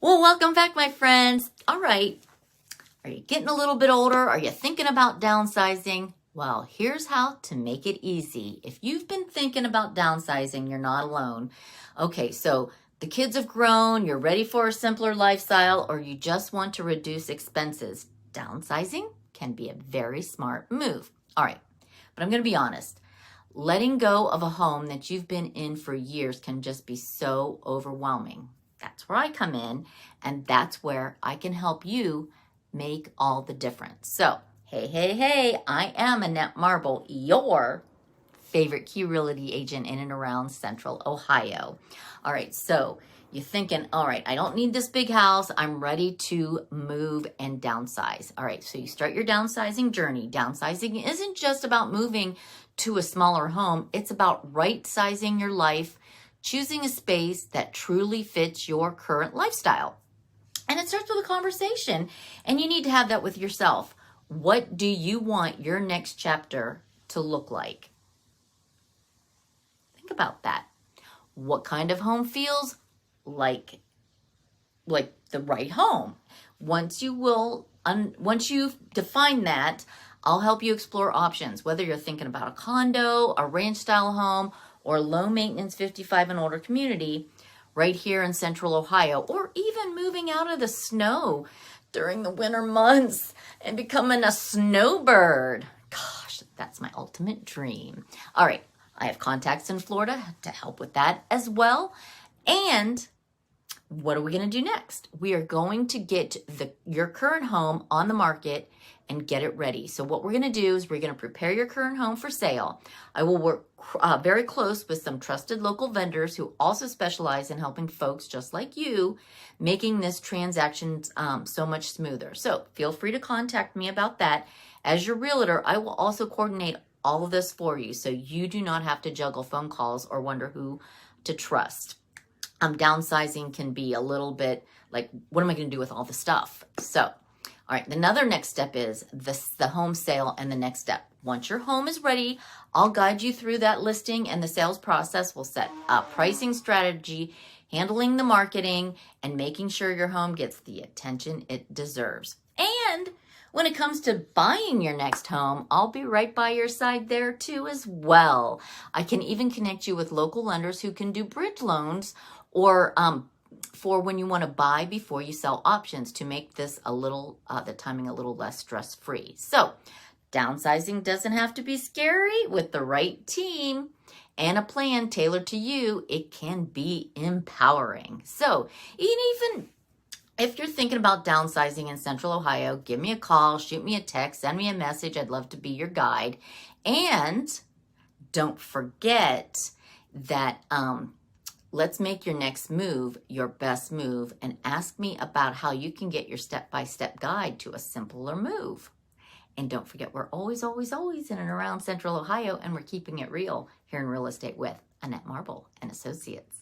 Well, welcome back, my friends. All right. Are you getting a little bit older? Are you thinking about downsizing? Well, here's how to make it easy. If you've been thinking about downsizing, you're not alone. Okay, so the kids have grown, you're ready for a simpler lifestyle, or you just want to reduce expenses. Downsizing can be a very smart move. All right, but I'm going to be honest. Letting go of a home that you've been in for years can just be so overwhelming. That's where I come in, and that's where I can help you make all the difference. So, hey, I am Annette Marble, your favorite Key Realty agent in and around Central Ohio. All right, so you're thinking, all right, I don't need this big house. I'm ready to move and downsize. All right, so you start your downsizing journey. Downsizing isn't just about moving to a smaller home. It's about right-sizing your life, choosing a space that truly fits your current lifestyle. And it starts with a conversation, and you need to have that with yourself. What do you want your next chapter to look like? Think about that. What kind of home feels like the right home? Once you define that, I'll help you explore options, whether you're thinking about a condo, a ranch style home, or low maintenance 55 and older community right here in Central Ohio, or even moving out of the snow during the winter months and becoming a snowbird. Gosh, that's my ultimate dream. All right, I have contacts in Florida to help with that as well. And what are we going to do next? We are going to get your current home on the market and get it ready. So what we're going to do is we're going to prepare your current home for sale. I will work very close with some trusted local vendors who also specialize in helping folks just like you, making this transaction so much smoother. So feel free to contact me about that. As your realtor, I will also coordinate all of this for you, so you do not have to juggle phone calls or wonder who to trust. Downsizing can be a little bit like, what am I going to do with all the stuff? So, all right, another next step is the home sale, and the next step. Once your home is ready, I'll guide you through that listing and the sales process. We'll set a pricing strategy, handling the marketing, and making sure your home gets the attention it deserves. And when it comes to buying your next home, I'll be right by your side there too as well. I can even connect you with local lenders who can do bridge loans or for when you want to buy before you sell options to make this the timing a little less stress-free. So downsizing doesn't have to be scary. With the right team and a plan tailored to you, it can be empowering. So even if you're thinking about downsizing in Central Ohio, give me a call, shoot me a text, send me a message. I'd love to be your guide. And don't forget that let's make your next move your best move, and ask me about how you can get your step-by-step guide to a simpler move. And don't forget, we're always in and around Central Ohio, and we're keeping it real here in real estate with Annette Marble and Associates.